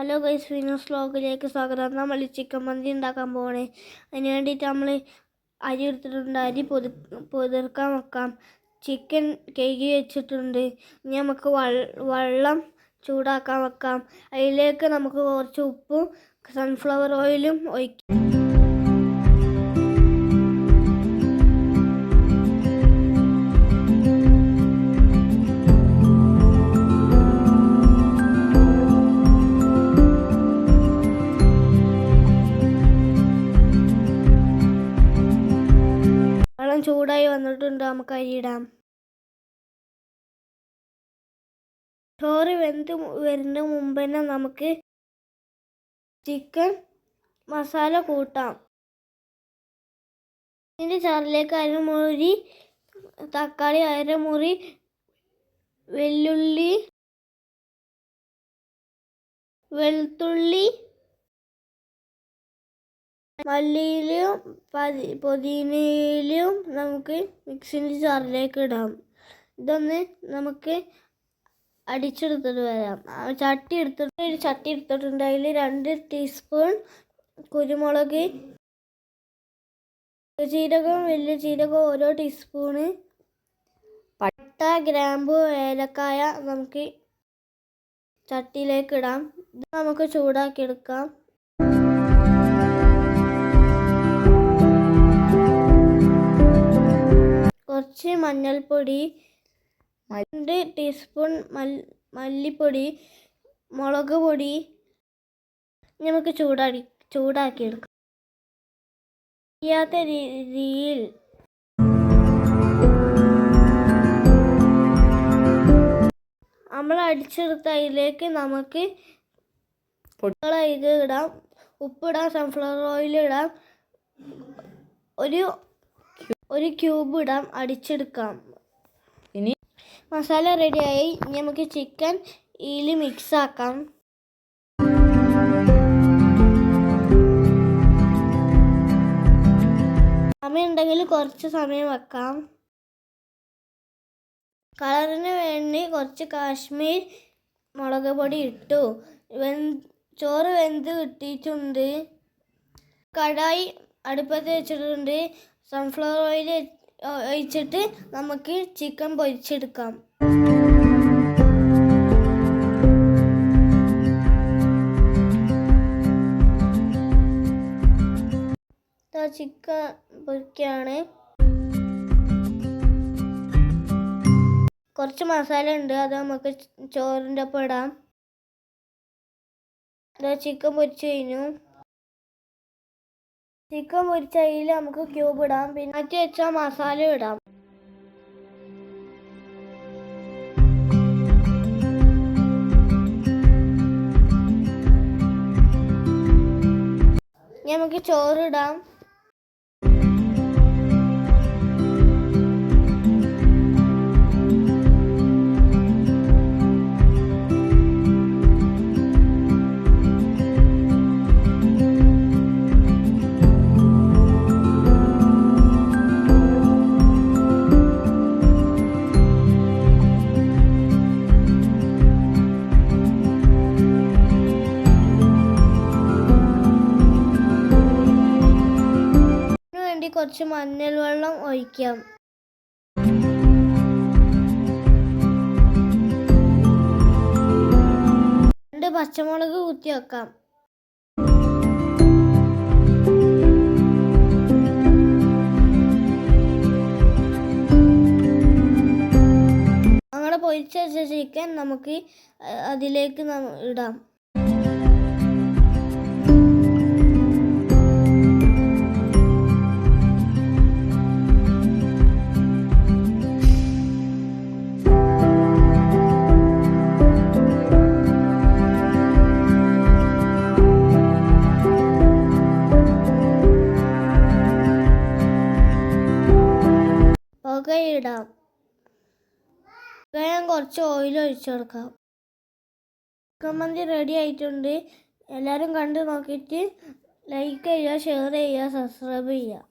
Hello guys, Vinos വ്ലോഗിലേക്ക് സ്വാഗതം. നമ്മൾ chicken മന്തി ഉണ്ടാക്കാൻ പോകണേ. അതിന് വേണ്ടിയിട്ട് നമ്മൾ അരി എടുത്തിട്ടുണ്ട്. അരി പൊതിർക്കാൻ വെക്കാം. ചിക്കൻ കഴുകി വെച്ചിട്ടുണ്ട്. ഇനി നമുക്ക് വെള്ളം ചൂടാക്കാൻ വെക്കാം. അതിലേക്ക് നമുക്ക് കുറച്ച് ഉപ്പും സൺഫ്ലവർ ഓയിലും ഒഴിക്കാം. ചൂടായി വന്നിട്ടുണ്ട്. നമുക്ക് അരിയിടാം. ചോറ് വെന്ത് വരുന്ന മുമ്പ് തന്നെ നമുക്ക് ചിക്കൻ മസാല കൂട്ടാം. ഇതിൻ്റെ ചാറിലേക്ക് അരമുറി തക്കാളി, അരമുറി വെളുത്തുള്ളി, മല്ലിയിലും പുതിനയിലും നമുക്ക് മിക്സിൻ്റെ ജാറിലേക്ക് ഇടാം. ഇതൊന്ന് നമുക്ക് അടിച്ചെടുത്തിട്ട് വരാം. ഒരു ചട്ടി എടുത്തിട്ടുണ്ട്. അതിൽ 2 ടീസ്പൂൺ കുരുമുളക്, ജീരകം, വലിയ ജീരകം ഓരോ ടീസ്പൂണ്, പട്ട, ഗ്രാമ്പു, ഏലക്കായ നമുക്ക് ചട്ടിയിലേക്ക് ഇടാം. ഇത് നമുക്ക് ചൂടാക്കിയെടുക്കാം. കുറച്ച് മഞ്ഞൾപ്പൊടി, 2 ടീസ്പൂൺ മല്ലിപ്പൊടി, മുളക് പൊടി നമുക്ക് ചൂടാക്കിയെടുക്കാം. ചെയ്യാത്ത രീതിയിൽ നമ്മൾ അടിച്ചെടുത്ത അതിലേക്ക് നമുക്ക് ഇത് ഇടാം. ഉപ്പിടാം, സൺഫ്ലവർ ഓയിൽ ഇടാം, ഒരു ക്യൂബ് ഇടാം, അടിച്ചെടുക്കാം. ഇനി മസാല റെഡിയായി. ഇനി നമുക്ക് ചിക്കൻ ഇതിൽ മിക്സ് ആക്കാം. സമയം ഉണ്ടെങ്കിൽ കുറച്ച് സമയം വെക്കാം. കളറിന് വേണ്ടി കുറച്ച് കാശ്മീർ മുളക് പൊടി ഇട്ടു. ചോറ് വെന്ത് കിട്ടിയിട്ടുണ്ട്. കടായി അടുപ്പത്ത് വെച്ചിട്ടുണ്ട്. സൺഫ്ലവർ ഓയിൽ ഒഴിച്ചിട്ട് നമുക്ക് ചിക്കൻ പൊരിച്ചെടുക്കാം. ചിക്കൻ പൊരിക്കുകയാണ്. കുറച്ച് മസാല ഉണ്ട്, അത് നമുക്ക് ചോറിൻ്റെ ഒപ്പം ഇടാം. ചിക്കൻ പൊരിച്ച് കഴിഞ്ഞു. ചിക്കൻ പൊരിച്ച അതിൽ നമുക്ക് ക്യൂബ് ഇടാം. പിന്നെ മാറ്റി വെച്ച മസാല ഇടാം. നമുക്ക് ചോറിടാം. കുറച്ച് മഞ്ഞൾ വെള്ളം ഒഴിക്കാം. രണ്ട് പച്ചമുളക് കുത്തി വെക്കാം. അങ്ങനെ പൊരിച്ച വെച്ച ചിക്കൻ നമുക്ക് അതിലേക്ക് ഇടാം. ഇടാം. ഞാൻ കുറച്ച് ഓയിൽ ഒഴിച്ചു കൊടുക്കാം. ചിക്കൻ മന്തി റെഡി ആയിട്ടുണ്ട്. എല്ലാവരും കണ്ടു നോക്കിയിട്ട് ലൈക്ക് ചെയ്യുക, ഷെയർ ചെയ്യുക, സബ്സ്ക്രൈബ് ചെയ്യുക.